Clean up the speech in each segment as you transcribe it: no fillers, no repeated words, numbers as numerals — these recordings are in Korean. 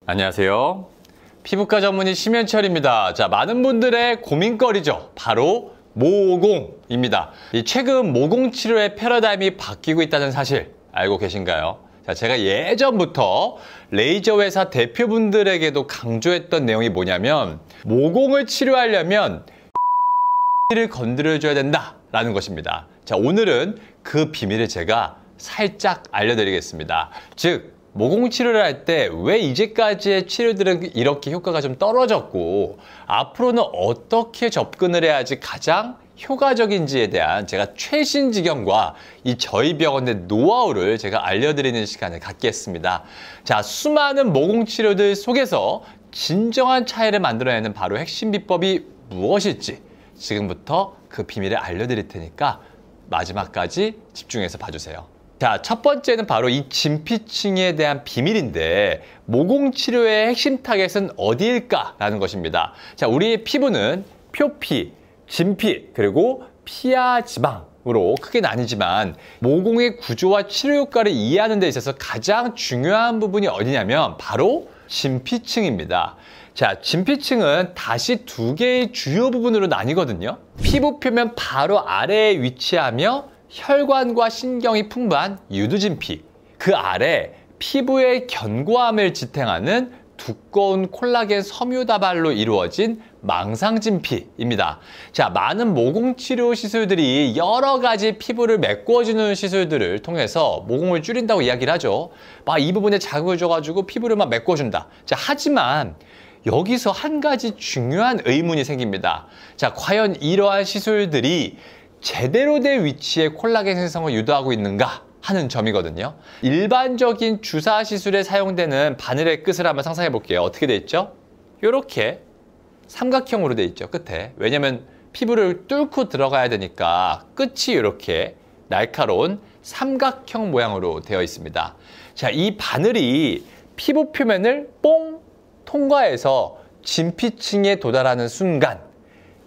안녕하세요. 피부과 전문의 심현철입니다. 자, 많은 분들의 고민거리죠. 바로 모공입니다. 최근 모공 치료의 패러다임이 바뀌고 있다는 사실 알고 계신가요? 자, 제가 예전부터 레이저 회사 대표분들에게도 강조했던 내용이 뭐냐면 모공을 치료하려면 를 건드려줘야 된다라는 것입니다. 자, 오늘은 그 비밀을 제가 살짝 알려드리겠습니다. 즉, 모공 치료를 할 때 왜 이제까지의 치료들은 이렇게 효과가 좀 떨어졌고 앞으로는 어떻게 접근을 해야지 가장 효과적인지에 대한 제가 최신 지경과 저희 병원의 노하우를 제가 알려드리는 시간을 갖겠습니다. 자, 수많은 모공 치료들 속에서 진정한 차이를 만들어내는 바로 핵심 비법이 무엇일지 지금부터 그 비밀을 알려드릴 테니까 마지막까지 집중해서 봐주세요. 자, 첫 번째는 바로 이 진피층에 대한 비밀인데 모공 치료의 핵심 타겟은 어디일까라는 것입니다. 자, 우리의 피부는 표피, 진피, 그리고 피하 지방으로 크게 나뉘지만 모공의 구조와 치료 효과를 이해하는 데 있어서 가장 중요한 부분이 어디냐면 바로 진피층입니다. 자, 진피층은 다시 두 개의 주요 부분으로 나뉘거든요. 피부 표면 바로 아래에 위치하며 혈관과 신경이 풍부한 유두진피, 그 아래 피부의 견고함을 지탱하는 두꺼운 콜라겐 섬유다발로 이루어진 망상진피입니다. 자, 많은 모공치료 시술들이 여러 가지 피부를 메꿔주는 시술들을 통해서 모공을 줄인다고 이야기를 하죠. 막 이 부분에 자극을 줘가지고 피부를 막 메꿔준다. 자, 하지만 여기서 한 가지 중요한 의문이 생깁니다. 자, 과연 이러한 시술들이 제대로 된 위치에 콜라겐 생성을 유도하고 있는가 하는 점이거든요. 일반적인 주사 시술에 사용되는 바늘의 끝을 한번 상상해 볼게요. 어떻게 돼 있죠? 이렇게 삼각형으로 돼 있죠, 끝에. 왜냐면 피부를 뚫고 들어가야 되니까 끝이 이렇게 날카로운 삼각형 모양으로 되어 있습니다. 자, 이 바늘이 피부 표면을 뽕 통과해서 진피층에 도달하는 순간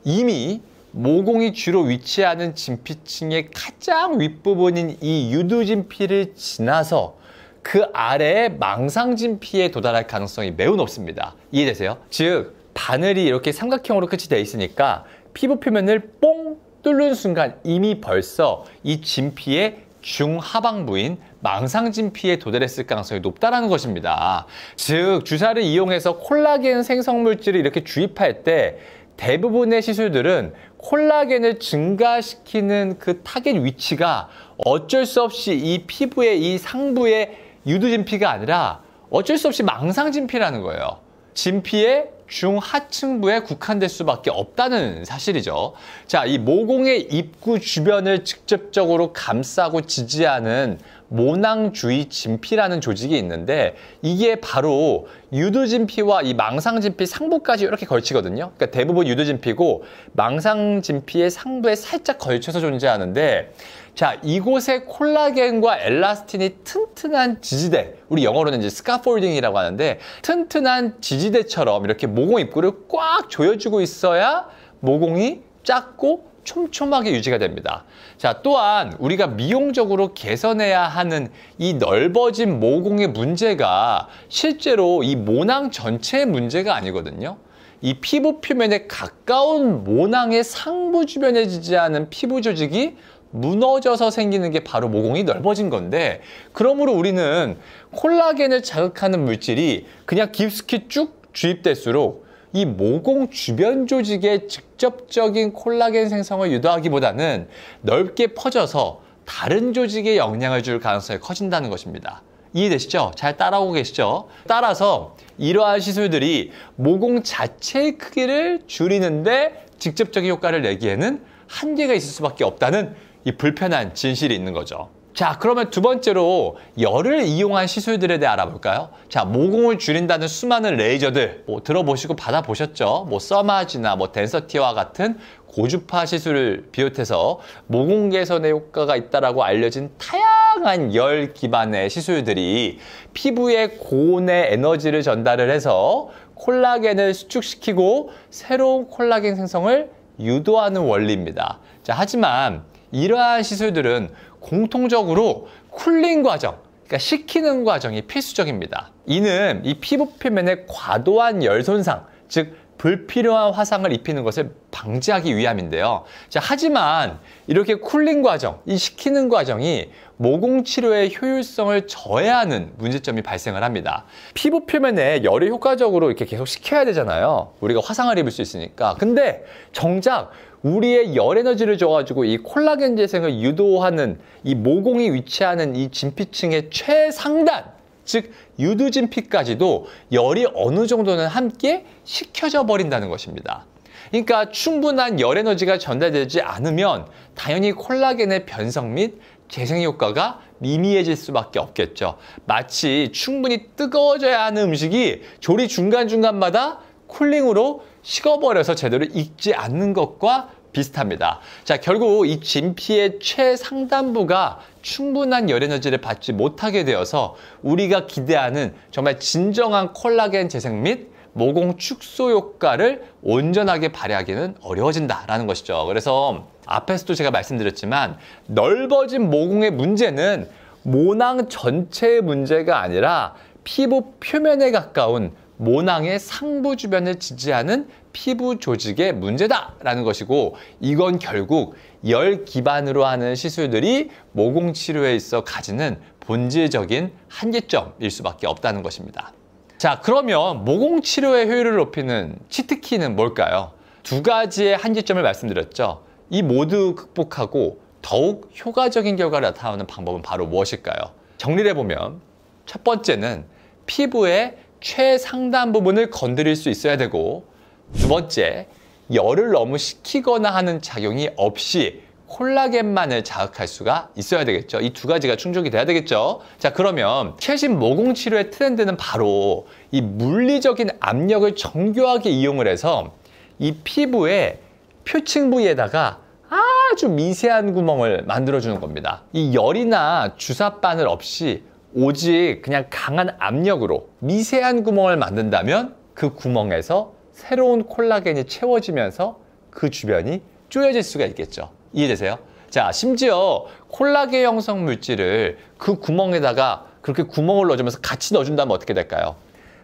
이미 모공이 주로 위치하는 진피층의 가장 윗부분인 이 유두진피를 지나서 그 아래의 망상진피에 도달할 가능성이 매우 높습니다. 이해되세요? 즉, 바늘이 이렇게 삼각형으로 끝이 되어 있으니까 피부 표면을 뽕 뚫는 순간 이미 벌써 이 진피의 중하방부인 망상진피에 도달했을 가능성이 높다는 것입니다. 즉, 주사를 이용해서 콜라겐 생성 물질을 이렇게 주입할 때 대부분의 시술들은 콜라겐을 증가시키는 그 타겟 위치가 어쩔 수 없이 이 피부의 이 상부의 유두진피가 아니라 어쩔 수 없이 망상진피라는 거예요. 진피의 중하층부에 국한될 수밖에 없다는 사실이죠. 자, 이 모공의 입구 주변을 직접적으로 감싸고 지지하는 모낭주의 진피라는 조직이 있는데 이게 바로 유두진피와 이 망상진피 상부까지 이렇게 걸치거든요. 그러니까 대부분 유두진피고 망상진피의 상부에 살짝 걸쳐서 존재하는데 자, 이곳에 콜라겐과 엘라스틴이 튼튼한 지지대, 우리 영어로는 이제 스카폴딩이라고 하는데 튼튼한 지지대처럼 이렇게 모공 입구를 꽉 조여주고 있어야 모공이 작고 촘촘하게 유지가 됩니다. 자, 또한 우리가 미용적으로 개선해야 하는 이 넓어진 모공의 문제가 실제로 이 모낭 전체의 문제가 아니거든요. 이 피부 표면에 가까운 모낭의 상부 주변에 지지하는 피부 조직이 무너져서 생기는 게 바로 모공이 넓어진 건데 그러므로 우리는 콜라겐을 자극하는 물질이 그냥 깊숙이 쭉 주입될수록 이 모공 주변 조직에 직접적인 콜라겐 생성을 유도하기보다는 넓게 퍼져서 다른 조직에 영향을 줄 가능성이 커진다는 것입니다. 이해되시죠? 잘 따라오고 계시죠? 따라서 이러한 시술들이 모공 자체의 크기를 줄이는데 직접적인 효과를 내기에는 한계가 있을 수밖에 없다는 이 불편한 진실이 있는 거죠. 자, 그러면 두 번째로 열을 이용한 시술들에 대해 알아볼까요? 자, 모공을 줄인다는 수많은 레이저들 들어보시고 받아보셨죠? 써마지나 덴서티와 같은 고주파 시술을 비롯해서 모공 개선에 효과가 있다라고 알려진 다양한 열 기반의 시술들이 피부에 고온의 에너지를 전달을 해서 콜라겐을 수축시키고 새로운 콜라겐 생성을 유도하는 원리입니다. 자, 하지만 이러한 시술들은 공통적으로 쿨링 과정, 그러니까 식히는 과정이 필수적입니다. 이는 이 피부 표면의 과도한 열 손상, 즉 불필요한 화상을 입히는 것을 방지하기 위함인데요. 자, 하지만 이렇게 쿨링 과정, 이 식히는 과정이 모공 치료의 효율성을 저해하는 문제점이 발생을 합니다. 피부 표면에 열을 효과적으로 이렇게 계속 식혀야 되잖아요. 우리가 화상을 입을 수 있으니까. 근데 정작 우리의 열 에너지를 줘가지고 이 콜라겐 재생을 유도하는 이 모공이 위치하는 이 진피층의 최상단, 즉 유두진피까지도 열이 어느 정도는 함께 식혀져 버린다는 것입니다. 그러니까 충분한 열 에너지가 전달되지 않으면 당연히 콜라겐의 변성 및 재생 효과가 미미해질 수밖에 없겠죠. 마치 충분히 뜨거워져야 하는 음식이 조리 중간중간마다 쿨링으로 식어버려서 제대로 익지 않는 것과 비슷합니다. 자, 결국 이 진피의 최상단부가 충분한 열 에너지를 받지 못하게 되어서 우리가 기대하는 정말 진정한 콜라겐 재생 및 모공 축소 효과를 온전하게 발휘하기는 어려워진다라는 것이죠. 그래서 앞에서도 제가 말씀드렸지만 넓어진 모공의 문제는 모낭 전체의 문제가 아니라 피부 표면에 가까운 모낭의 상부 주변을 지지하는 피부 조직의 문제다라는 것이고, 이건 결국 열 기반으로 하는 시술들이 모공 치료에 있어 가지는 본질적인 한계점일 수밖에 없다는 것입니다. 자, 그러면 모공 치료의 효율을 높이는 치트키는 뭘까요? 두 가지의 한계점을 말씀드렸죠. 이 모두 극복하고 더욱 효과적인 결과를 나타내는 방법은 바로 무엇일까요? 정리를 해보면 첫 번째는 피부의 최상단 부분을 건드릴 수 있어야 되고, 두 번째, 열을 너무 식히거나 하는 작용이 없이 콜라겐만을 자극할 수가 있어야 되겠죠. 이 두 가지가 충족이 돼야 되겠죠. 자, 그러면 최신 모공 치료의 트렌드는 바로 이 물리적인 압력을 정교하게 이용을 해서 이 피부의 표층 부위에다가 아주 미세한 구멍을 만들어주는 겁니다. 이 열이나 주사바늘 없이 오직 그냥 강한 압력으로 미세한 구멍을 만든다면 그 구멍에서 새로운 콜라겐이 채워지면서 그 주변이 쪼여질 수가 있겠죠. 이해되세요? 자, 심지어 콜라겐 형성 물질을 그 구멍에다가 그렇게 구멍을 넣어주면서 같이 넣어준다면 어떻게 될까요?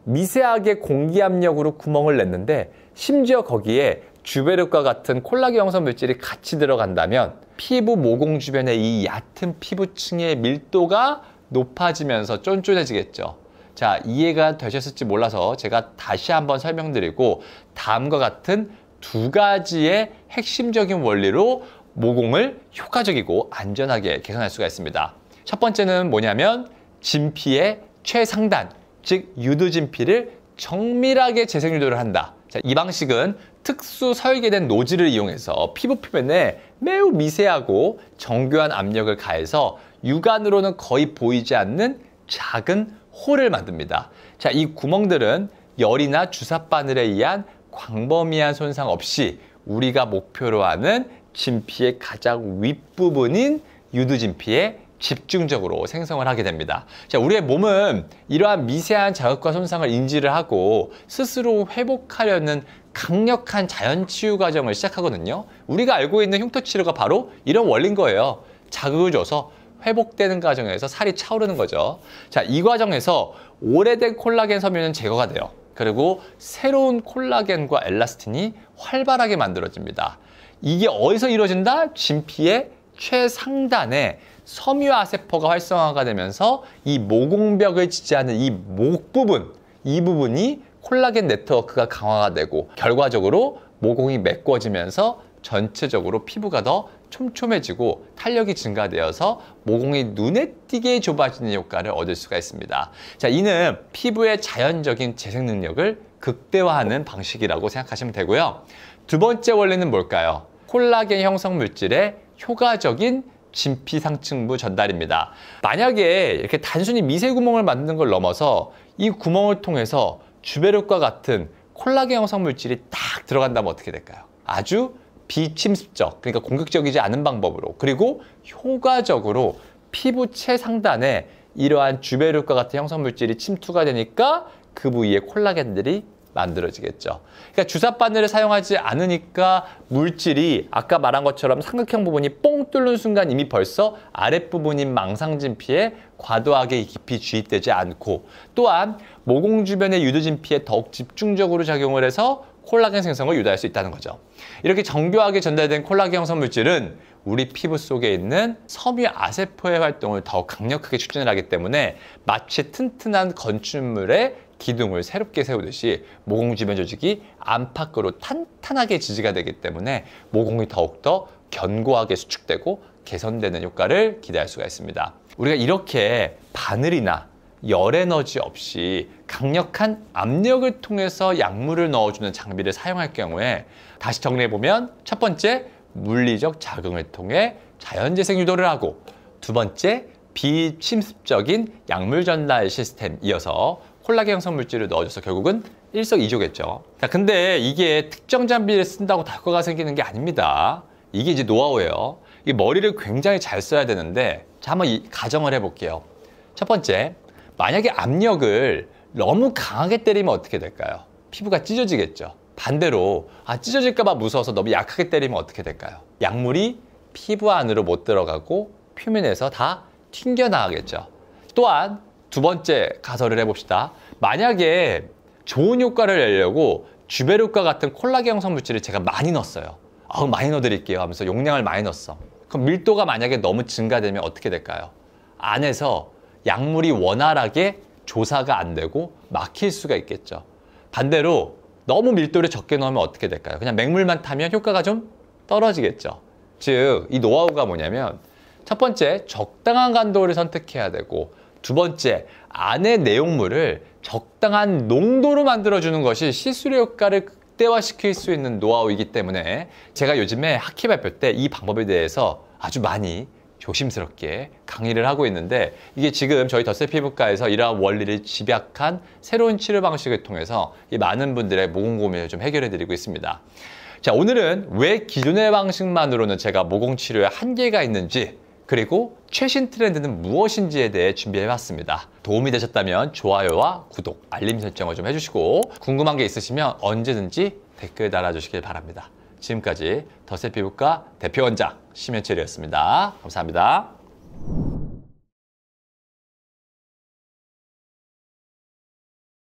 미세하게 공기 압력으로 구멍을 냈는데 심지어 거기에 주베르과 같은 콜라겐 형성 물질이 같이 들어간다면 피부 모공 주변의 이 얕은 피부층의 밀도가 높아지면서 쫀쫀해지겠죠. 자, 이해가 되셨을지 몰라서 제가 다시 한번 설명드리고, 다음과 같은 두 가지의 핵심적인 원리로 모공을 효과적이고 안전하게 개선할 수가 있습니다. 첫 번째는 뭐냐면 진피의 최상단, 즉 유두진피를 정밀하게 재생 유도를 한다. 자, 이 방식은 특수 설계된 노즐을 이용해서 피부 표면에 매우 미세하고 정교한 압력을 가해서 육안으로는 거의 보이지 않는 작은 홀을 만듭니다. 자, 이 구멍들은 열이나 주사바늘에 의한 광범위한 손상 없이 우리가 목표로 하는 진피의 가장 윗부분인 유두진피에 집중적으로 생성을 하게 됩니다. 자, 우리의 몸은 이러한 미세한 자극과 손상을 인지를 하고 스스로 회복하려는 강력한 자연치유 과정을 시작하거든요. 우리가 알고 있는 흉터치료가 바로 이런 원리인 거예요. 자극을 줘서 회복되는 과정에서 살이 차오르는 거죠. 자, 이 과정에서 오래된 콜라겐 섬유는 제거가 돼요. 그리고 새로운 콜라겐과 엘라스틴이 활발하게 만들어집니다. 이게 어디서 이루어진다? 진피의 최상단에 섬유화 세포가 활성화가 되면서 이 모공벽을 지지하는 이 목 부분, 이 부분이 콜라겐 네트워크가 강화가 되고 결과적으로 모공이 메꿔지면서 전체적으로 피부가 더 촘촘해지고 탄력이 증가되어서 모공이 눈에 띄게 좁아지는 효과를 얻을 수가 있습니다. 자, 이는 피부의 자연적인 재생 능력을 극대화하는 방식이라고 생각하시면 되고요. 두 번째 원리는 뭘까요? 콜라겐 형성 물질의 효과적인 진피 상층부 전달입니다. 만약에 이렇게 단순히 미세 구멍을 만드는 걸 넘어서 이 구멍을 통해서 주베르과 같은 콜라겐 형성 물질이 딱 들어간다면 어떻게 될까요? 아주 비침습적, 그러니까 공격적이지 않은 방법으로, 그리고 효과적으로 피부 최상단에 이러한 주베르과 같은 형성 물질이 침투가 되니까 그 부위에 콜라겐들이 만들어지겠죠. 그러니까 주사 바늘을 사용하지 않으니까 물질이 아까 말한 것처럼 삼각형 부분이 뽕 뚫는 순간 이미 벌써 아랫부분인 망상진피에 과도하게 깊이 주입되지 않고, 또한 모공 주변의 유두진피에 더욱 집중적으로 작용을 해서 콜라겐 생성을 유도할 수 있다는 거죠. 이렇게 정교하게 전달된 콜라겐 형성 물질은 우리 피부 속에 있는 섬유 아세포의 활동을 더욱 강력하게 촉진을 하기 때문에 마치 튼튼한 건축물의 기둥을 새롭게 세우듯이 모공 주변 조직이 안팎으로 탄탄하게 지지가 되기 때문에 모공이 더욱더 견고하게 수축되고 개선되는 효과를 기대할 수가 있습니다. 우리가 이렇게 바늘이나 열 에너지 없이 강력한 압력을 통해서 약물을 넣어주는 장비를 사용할 경우에, 다시 정리해보면 첫 번째, 물리적 자극을 통해 자연재생 유도를 하고, 두 번째, 비침습적인 약물 전달 시스템 이어서 콜라겐 형성 물질을 넣어줘서 결국은 일석이조겠죠. 자, 근데 이게 특정 장비를 쓴다고 다 효과가 생기는 게 아닙니다. 이게 이제 노하우예요. 이 머리를 굉장히 잘 써야 되는데, 자, 한번 가정을 해볼게요. 첫 번째, 만약에 압력을 너무 강하게 때리면 어떻게 될까요? 피부가 찢어지겠죠. 반대로 찢어질까봐 무서워서 너무 약하게 때리면 어떻게 될까요? 약물이 피부 안으로 못 들어가고 표면에서 다 튕겨나가겠죠. 또한 두 번째 가설을 해봅시다. 만약에 좋은 효과를 내려고 주베르과 같은 콜라겐 형성 물질을 제가 많이 넣었어요. 많이 넣어드릴게요 하면서 용량을 많이 넣었어. 그럼 밀도가 만약에 너무 증가되면 어떻게 될까요? 안에서 약물이 원활하게 조사가 안 되고 막힐 수가 있겠죠. 반대로 너무 밀도를 적게 넣으면 어떻게 될까요? 그냥 맹물만 타면 효과가 좀 떨어지겠죠. 즉, 이 노하우가 뭐냐면, 첫 번째, 적당한 간도를 선택해야 되고, 두 번째, 안의 내용물을 적당한 농도로 만들어주는 것이 시술의 효과를 극대화시킬 수 있는 노하우이기 때문에 제가 요즘에 학회 발표 때 이 방법에 대해서 아주 많이 조심스럽게 강의를 하고 있는데, 이게 지금 저희 덧셀 피부과에서 이러한 원리를 집약한 새로운 치료 방식을 통해서 이 많은 분들의 모공 고민을 좀 해결해 드리고 있습니다. 자, 오늘은 왜 기존의 방식만으로는 제가 모공 치료에 한계가 있는지, 그리고 최신 트렌드는 무엇인지에 대해 준비해 봤습니다. 도움이 되셨다면 좋아요와 구독, 알림 설정을 좀 해주시고, 궁금한 게 있으시면 언제든지 댓글 달아주시길 바랍니다. 지금까지 덧셀 피부과 대표 원장 심현철이었습니다. 감사합니다.